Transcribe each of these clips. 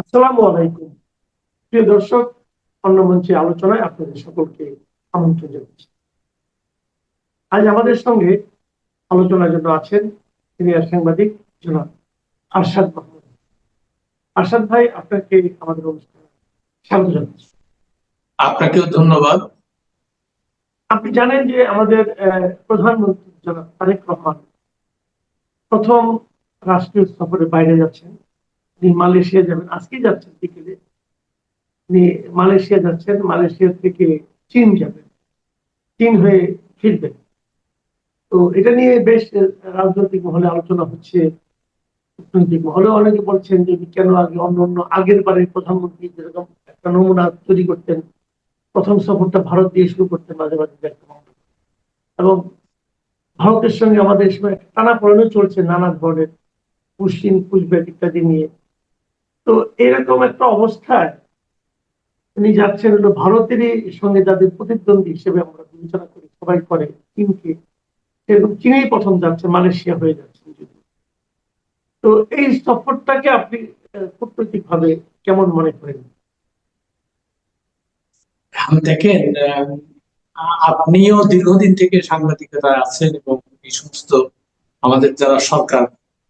আসসালামু আলাইকুম। প্রিয় দর্শক, অন্য মঞ্চে আলোচনায় আপনাদের সকলকে আমন্ত্রণ জানাচ্ছি। আজ আমাদের সঙ্গে আলোচনার জন্য আছেন সিনিয়র সাংবাদিক জনাব আরশাদ মাহমুদ। আরশাদ ভাই, আপনাকে আমাদের অনুষ্ঠানে স্বাগত জানাচ্ছি। আপনাকেও ধন্যবাদ। আপনি জানেন যে আমাদের প্রধানমন্ত্রী জনাব তারেক রহমান প্রথম রাষ্ট্রীয় সফরে বাইরে যাচ্ছেন। তিনি মালয়েশিয়া যাবেন, আজকেই যাচ্ছেন বিকেলে। তিনি মালয়েশিয়া যাচ্ছেন, মালয়েশিয়া থেকে চীন যাবেন, চীন হয়ে ফিরবেন। তো এটা নিয়ে বেশ রাজনৈতিক মহলে আলোচনা হচ্ছে, কূটনৈতিক মহলে অনেকে বলছেন যে কেন আগে অন্য অন্য আগের বারের প্রধানমন্ত্রী যেরকম একটা নমুনা তৈরি করতেন, প্রথম সফরটা ভারত দিয়ে শুরু করতেন, মাঝে মাঝে এবং ভারতের সঙ্গে আমাদের সময় একটা টানাপোড়েনও চলছে নানা ধরনের পুশিন পুশব্যাক ইত্যাদি নিয়ে। তো এরকম একটা অবস্থায় উনি যাচ্ছেন হলো ভারতেরই সঙ্গে যাদের প্রতিদ্বন্দ্বী হিসেবে আমরা বিবেচনা করি, সবাই করে চীনকে, সেরকম চীনেই প্রথম যাচ্ছে, মালয়েশিয়া হয়ে যাচ্ছে। তো এই সফরটাকে আপনি কূটনৈতিক ভাবে কেমন মনে করেন? দেখেন, আপনিও দীর্ঘদিন থেকে সাংবাদিকতায় আছেন এবং এই সমস্ত আমাদের যারা সরকার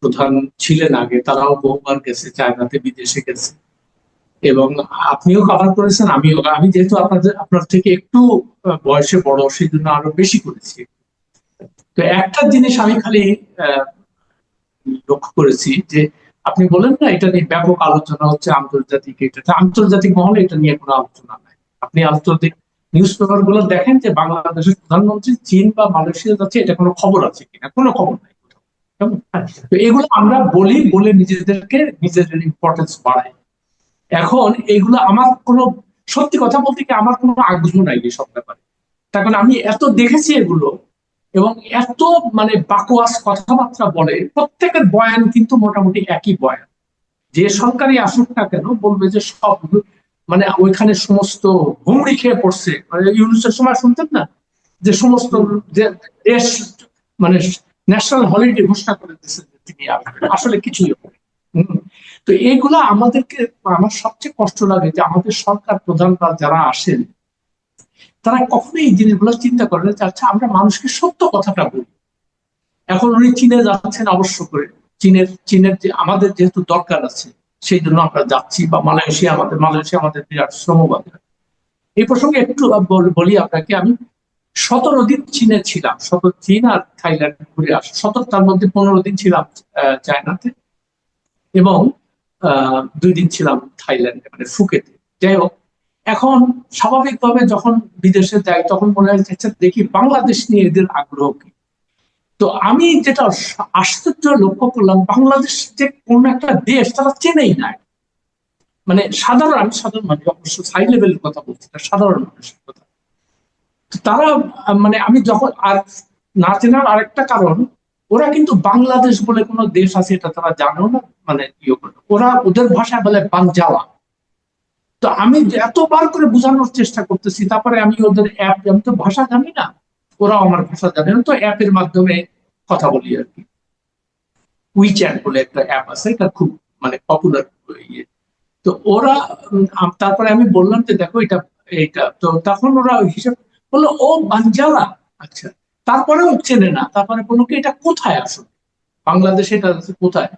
প্রধান ছিলেন আগে তারাও বহুবার গেছে, চায়নাতে, বিদেশে গেছে এবং আপনিও কভার করেছেন, আমি যেহেতু আপনার থেকে একটু বয়সে বড়, সেই জন্য আরো বেশি করেছি। তো একটা জিনিস আমি খালি আহ, লক্ষ্য করেছি যে আপনি বলেন না এটা নিয়ে ব্যাপক আলোচনা হচ্ছে আন্তর্জাতিক, এটা আন্তর্জাতিক মহলে এটা নিয়ে কোনো আলোচনা নাই। আপনি আন্তর্জাতিক নিউজ পেপার গুলো দেখেন যে বাংলাদেশের প্রধানমন্ত্রী চীন বা মালয়েশিয়া যাচ্ছে, এটা কোনো খবর আছে কিনা, কোনো খবর নাই। কেমন? আচ্ছা। তো এগুলো আমরা বলি বলে নিজেদেরকে নিজেদের ইম্পর্টেন্স বাড়াই। এখন এগুলো আমার কোনো, সত্যি কথা বলতে কি, আমার কোনো আগ্রহ নাই এসব ব্যাপারে। তার কারণ আমি এত দেখেছি এগুলো, এবং এত বাকোয়াস কথাবার্তা বলে। প্রত্যেকের বয়ান কিন্তু মোটামুটি একই বয়ান, যে সরকারি আসুক না কেন বলবে যে সব ওইখানে সমস্ত হুমড়ি খেয়ে পড়ছে। ইউনুসের সময় শুনতেন না যে সমস্ত যে দেশ মানে ন্যাশনাল হলিডে ঘোষণা করে দিয়েছে যে তিনি আসবেন, আসলে কিছুই হবে। তো এইগুলা আমাদেরকে, আমার সবচেয়ে কষ্ট লাগে যে আমাদের সরকার প্রধানরা যারা আসেন তারা কখনোই এই জিনিসগুলো চিন্তা করেন যে আচ্ছা আমরা মানুষকে সত্য কথাটা বলি। এখন উনি চীনে যাচ্ছেন অবশ্য করে, চীনের যে আমাদের যেহেতু দরকার আছে সেই জন্য আমরা যাচ্ছি, বা মালয়েশিয়া আমাদের বিরাট শ্রমবাজার। এই প্রসঙ্গে একটু বলি আপনাকে, আমি 17 দিন চীনে ছিলাম, চীন আর থাইল্যান্ড ঘুরে আসি। তার মধ্যে 15 দিন ছিলাম চায়নাতে, এবং 2 দিন ছিলাম থাইল্যান্ডে, ফুকেতে। যাই হোক, এখন স্বাভাবিকভাবে যখন বিদেশে যাই তখন মনে হয় দেখি বাংলাদেশ নিয়ে এদের আগ্রহ কি। তো আমি যেটা আশ্চর্য লক্ষ্য করলাম, বাংলাদেশ যে কোন একটা দেশ তারা চেনেই না। সাধারণ মানুষ, অবশ্য হাই লেভেলের কথা বলছি না, সাধারণ মানুষের কথা। তারা আমি যখন, আর না চেনার আরেকটা কারণ, ওরা কিন্তু বাংলাদেশ বলে কোনো দেশ আছে এটা তারা জানেও না। ওরা ওদের ভাষায় বলে বানজাওয়া। তো আমি এতবার করে বোঝানোর চেষ্টা করতেছি, তারপরে আমি ওদের অ্যাপ, আমি তো ভাষা জানি না, ওরাও আমার ভাষা জানে না, তো অ্যাপের মাধ্যমে কথা বলি আর কি। উইচ্যাট বলে একটা অ্যাপ আছে, এটা খুব পপুলার ইয়ে। তো ওরা তারপরে আমি বললাম যে দেখো এটা, তো তখন ওরা হিসাব বললো ও বাঞ্জারা। আচ্ছা, তারপরেও চেনে না, তারপরে বললো কি এটা কোথায় আসলে, বাংলাদেশে এটা কোথায়।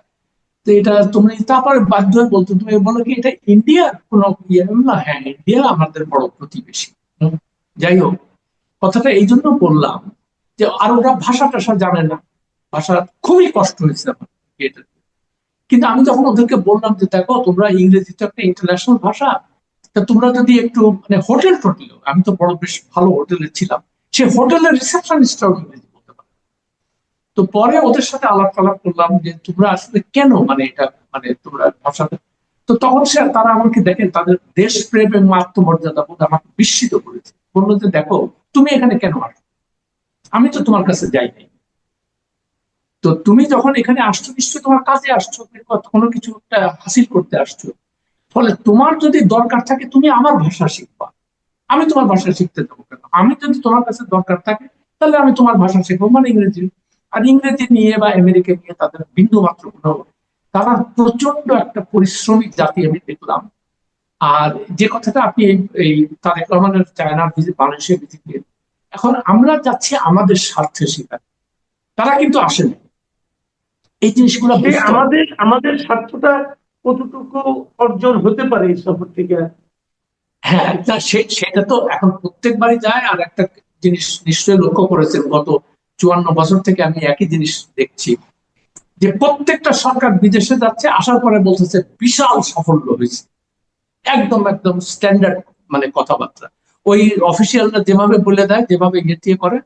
তো এটা তুমি, তারপরে বাধ্য হয়ে বলতো, তুমি বলো কি এটা ইন্ডিয়ার কোন ইয়ে না? হ্যাঁ, ইন্ডিয়া আমাদের বড় প্রতিবেশী। যাই হোক, কথাটা এই জন্য বললাম যে আর ওরা ভাষা টাষা জানে না, ভাষা খুবই কষ্ট হয়েছে আমার এটা। কিন্তু আমি যখন ওদেরকে বললাম যে দেখো তোমরা, ইংরেজি তো একটা ইন্টারন্যাশনাল ভাষা, তা তোমরা যদি একটু হোটেল, আমি তো বড় বেশ ভালো হোটেলে ছিলাম, সে হোটেলের রিসেপশনিস্টরাও ইংরেজি বলতে পারে। তো পরে ওদের সাথে আলাপ টালাপ করলাম যে তোমরা আসলে কেন এটা তোমরা ভাষাটা। তো তখন তারা আমাকে, দেখেন তাদের দেশপ্রেম এবং আত্মমর্যাদা বোধ আমাকে বিস্মিত করেছে। বললো যে দেখো তুমি এখানে কেন আসো, আমি তো তোমার কাছে যাই নাই। তো তুমি যখন এখানে আসছো নিশ্চয়ই তোমার কাজে আসছো, কোনো কিছু একটা হাসিল করতে আসছো। ফলে তোমার যদি দরকার থাকে তুমি আমার ভাষা শিখবা, আমি তোমার ভাষা শিখতে দেবো কেন? আমি যদি তোমার কাছে দরকার থাকে তাহলে আমি তোমার ভাষা শিখবো, ইংরেজি। আর ইংরেজি নিয়ে বা আমেরিকা নিয়ে তাদের বিন্দু মাত্র কোনো, তারা প্রচন্ড একটা পরিশ্রমিক জাতি আমি দেখলাম। আর যে কথাটা আপনি এই তারেক রহমানের চায়নার ভিজিট, বাংলাদেশের ভিজিটে, এখন আমরা যাচ্ছি আমাদের স্বার্থে সেখানে, তারা কিন্তু আসেনি। এই জিনিসগুলো সে বুঝতে হবে। আমাদের আমাদের স্বার্থটা কতটুকু অর্জন হতে পারে এই সফর থেকে? হ্যাঁ, সেটা তো এখন প্রত্যেকবারই যায়। আর একটা জিনিস নিশ্চয়ই লক্ষ্য করেছেন, গত 54 বছর থেকে আমি একই জিনিস দেখছি, যে প্রত্যেকটা সরকার বিদেশে যাচ্ছে, আসার পরে বলতেছে বিশাল সাফল্য হয়েছে, একদম একদম স্ট্যান্ডার্ড মানে কথাবার্তা। ওই অফিসিয়ালরা যেভাবে বলে দেয়, যেভাবে ইয়ে করে,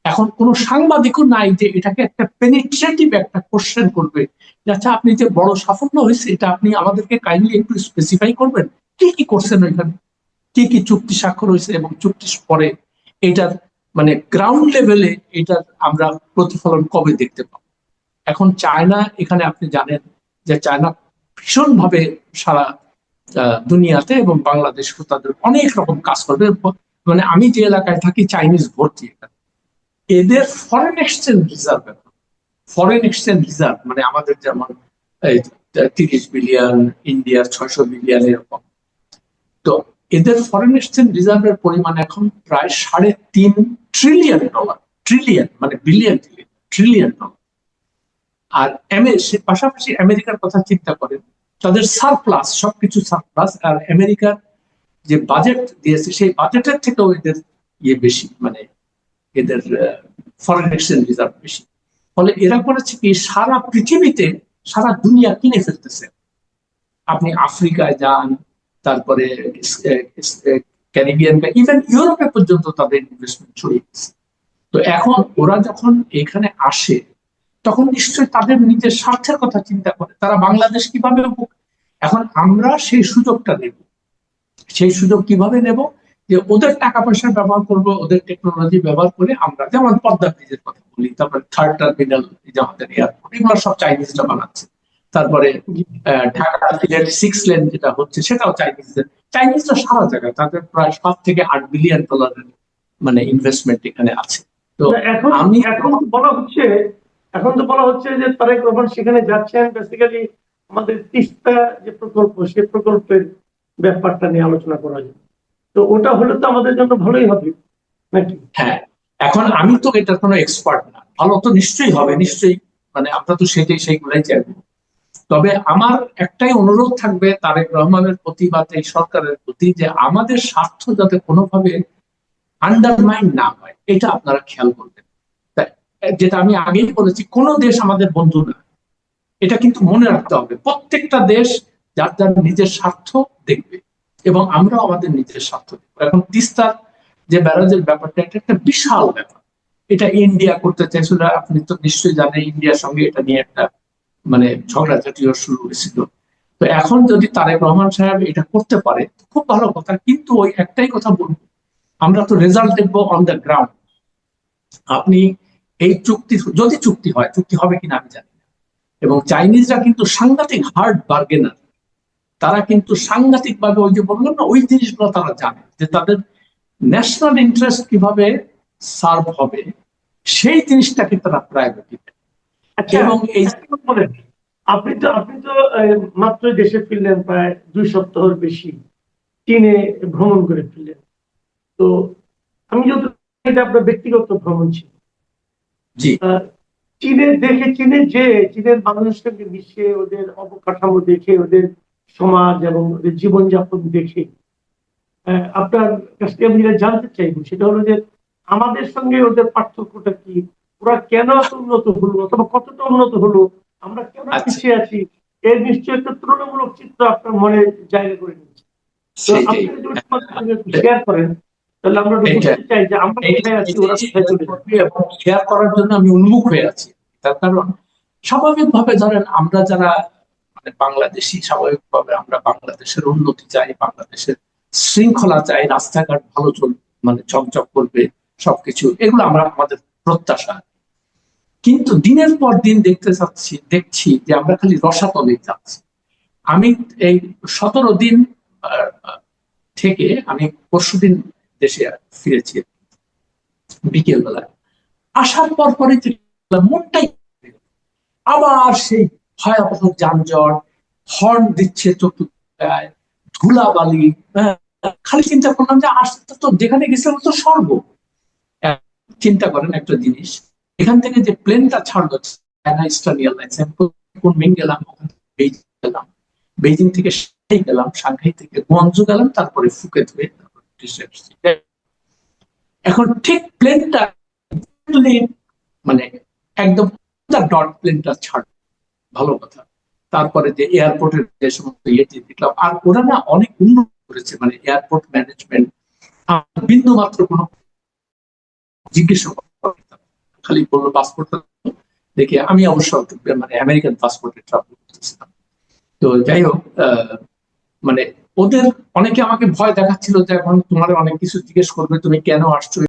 এখন কোন সাংবাদিকও নাই যে এটাকে একটা পেনিট্রেটিভ একটা কোশ্চেন করবে, যে আচ্ছা আপনি যে বড় সাফল্য হয়েছে এটা আপনি আমাদেরকে কাইন্ডলি একটু স্পেসিফাই করবেন, কি কি করছেন ওইখানে, কি কি চুক্তি স্বাক্ষর হয়েছে, এবং চুক্তির পরে এটার মানে গ্রাউন্ড লেভেলে এটার আমরা প্রতিফলন কবে দেখতে পাবো। এখন চায়না, এখানে আপনি জানেন যে চায়না ভীষণ ভাবে সারা দুনিয়াতে এবং বাংলাদেশ তাদের অনেক রকম কাজ করবে। মানে আমি যে এলাকায় থাকি চাইনিজ ভর্তি এখানে, এদের foreign exchange reserve, foreign exchange reserve মানে আমাদের যেমন 30 বিলিয়ন, ইন্ডিয়ার 600 বিলিয়ন এরকম। তো এদের ফরেন এক্সচেঞ্জ রিজার্ভের পরিমাণ এখন প্রায় $3.5 ট্রিলিয়ন, ট্রিলিয়ন মানে বিলিয়ন, ট্রিলিয়ন ডলার। আর পাশাপাশি আমেরিকার কথা চিন্তা করেন, তাদের সারপ্লাস, সবকিছু সারপ্লাস। আর আমেরিকার যে বাজেট দিয়েছে সেই বাজেটের থেকেও এদের ইয়ে বেশি, মানে এদের ফরেন এক্সচেঞ্জ রিজার্ভ বেশি। ফলে এরা করেছে কি, সারা পৃথিবীতে, সারা দুনিয়া কিনে ফেলতেছে। আপনি আফ্রিকায় যান, তারপরে ক্যারিবিয়ান, ইভেন ইউরোপে পর্যন্ত তাদের ইনভেস্টমেন্ট ছড়িয়ে গেছে। তো এখন ওরা যখন এখানে আসে, তখন নিশ্চয়ই তাদের নিজের স্বার্থের কথা চিন্তা করে, তারা বাংলাদেশ কিভাবে এখন আমরা সেই সুযোগটা নেব। সেই সুযোগ কিভাবে নেব, যে ওদের টাকা পয়সা ব্যবহার করব, ওদের টেকনোলজি ব্যবহার করে আমরা, যেমন পদ্মা ব্রিজের কথা বলি, তারপরে থার্ড টার্মিনাল, যে আমাদের এয়ারপোর্ট, এগুলো সব চাইনিজরা বানাচ্ছে। তারপরে ঢাকা সিলেট 6 লেন যেটা হচ্ছে, সেটাও চাইনিজদের। চাইনিজরা সারা জায়গায়, তাদের প্রায় 7 থেকে 8 বিলিয়ন ডলারের মানে ইনভেস্টমেন্ট এখানে আছে। তো এখন আমি এখন তো বলা হচ্ছে, এখন তো বলা হচ্ছে যে তারেক রহমান সেখানে যাচ্ছেন বেসিক্যালি আমাদের তিস্তা যে প্রকল্প, সেই প্রকল্পের ব্যাপারটা নিয়ে আলোচনা করা যায়। তো ওটা হলে তো আমাদের জন্য ভালোই হবে নাকি? হ্যাঁ, এখন আমি তো এটার কোনো এক্সপার্ট না, ভালো তো নিশ্চয়ই হবে, নিশ্চয়ই, মানে আমরা তো সেইগুলাই চাইবো। তবে আমার একটাই অনুরোধ থাকবে তারেক রহমানের প্রতি বা এই সরকারের প্রতি, যে আমাদের স্বার্থ যাতে কোনোভাবে আন্ডারমাইন না হয়, এটা আপনারা খেয়াল করবেন। যেটা আমি আগেই বলেছি, কোন দেশ আমাদের বন্ধু না, এটা কিন্তু মনে রাখতে হবে। প্রত্যেকটা দেশ যার যার নিজের স্বার্থ দেখবে, এবং আমরাও আমাদের নিজের স্বার্থ দেখবো। এখন তিস্তার যে ব্যারাজের ব্যাপারটা, এটা একটা বিশাল ব্যাপার। এটা ইন্ডিয়া করতে চাইছিল, আপনি তো নিশ্চয়ই জানেন ইন্ডিয়ার সঙ্গে এটা নিয়ে একটা মানে ঝগড়াঝাটিও শুরু হয়েছিল। তো এখন যদি তারেক রহমান সাহেব এটা করতে পারে, খুব ভালো কথা। কিন্তু ওই একটাই কথা বলবো, আমরা তো রেজাল্ট দেখবো অন দ্য গ্রাউন্ড। আপনি এই চুক্তি, যদি চুক্তি হয়, চুক্তি হবে কিনা আমি জানি না। এবং চাইনিজরা কিন্তু সাংঘাতিক হার্ড বার্গেনার, তারা কিন্তু সাংঘাতিক ভাবে, ওই যে বললাম না, ওই জিনিসগুলো তারা জানে, যে তাদের ন্যাশনাল ইন্টারেস্ট কিভাবে সার্ভ হবে, সেই জিনিসটাকে তারা প্রায়োরিটি দেয়। আচ্ছা, এবং এই বলেন, আপনি তো মাত্র দেশে ফিরলেন, প্রায় 2 সপ্তাহের বেশি চীনে ভ্রমণ করে ফিরলেন। তো আমি যত, এটা আপনার ব্যক্তিগত ভ্রমণ ছিল। জি, চীনে যে চীনের মানুষের সঙ্গে মিশে, ওদের অবকাঠামো দেখে, ওদের সমাজ এবং ওদের জীবনযাপন দেখে আপনার কাছ থেকে আমি যেটা জানতে চাইবো সেটা হলো যে আমাদের সঙ্গে ওদের পার্থক্যটা কি, ওরা কেন এত উন্নত হলো অথবা কতটা উন্নত হলো, আমরা কেন আচ্ছা, পিছিয়ে আছি, এর নিশ্চয়ই একটা তুলনামূলক চিত্র আপনার মনে জায়গা করে নিচ্ছে। তো সেইটাই। আপনি যদি শেয়ার করেন, তাহলে আমরা একটু এইটা বুঝতে চাই যে আমরা কোথায় আছি, ওরা কোথায় চলে যাচ্ছে। এবং শেয়ার করার জন্য আমি উন্মুখ হয়ে আছি। তার কারণ, স্বাভাবিকভাবে ধরেন আমরা যারা মানে বাংলাদেশি, স্বাভাবিকভাবে আমরা বাংলাদেশের উন্নতি চাই, বাংলাদেশের শৃঙ্খলা চাই, রাস্তাঘাট ভালো মানে চকচক করবে, সবকিছু এগুলো আমরা আমাদের প্রত্যাশা। কিন্তু দিনের পর দিন দেখছি যে আমরা খালি রসাতলে যাচ্ছি। আমি এই 17 দিন থেকে আমি পরশুদিন দেশে ফিরেছি বিকেল বেলায়। আসার পরই মনটাই আবার সেই ভয়াবহ যানজট, হর্ন দিচ্ছে চতুর্দিকে, ধুলাবালি, হ্যাঁ, খালি চিন্তা করলাম যে আসতে তো যেখানে গেছিলাম তো স্বর্গ। চিন্তা করেন একটা জিনিস, এখান থেকে যে প্লেনটা ছাড়লো চায়না ইস্টার্ন এয়ারলাইন্স, কুনমিং গেলাম, ওখান থেকে বেইজিং গেলাম, বেইজিং থেকে সাংহাই গেলাম, সাংহাই থেকে গুয়াংজু গেলাম, তারপরে ফুকেত হয়ে তারপরে দেশে আসছি। এখন ঠিক প্লেনটা মানে একদম ডট প্লেনটা ছাড়, ভালো কথা। তারপরে যে এয়ারপোর্টের যে সমস্ত ইয়ে দেখলাম, আর ওরা না অনেক উন্নত করেছে, মানে এয়ারপোর্ট ম্যানেজমেন্ট বিন্দু মাত্র কোনো জিজ্ঞেস খালি বললো পাসপোর্টটা দেখে। আমি অবশ্য মানে আমেরিকান পাসপোর্টে ট্রাভেল করতেছিলাম। তো যাই হোক, মানে ওদের অনেকে আমাকে ভয় দেখাচ্ছিল যে এখন তোমার অনেক কিছু জিজ্ঞেস করবে, তুমি কেন আসছো,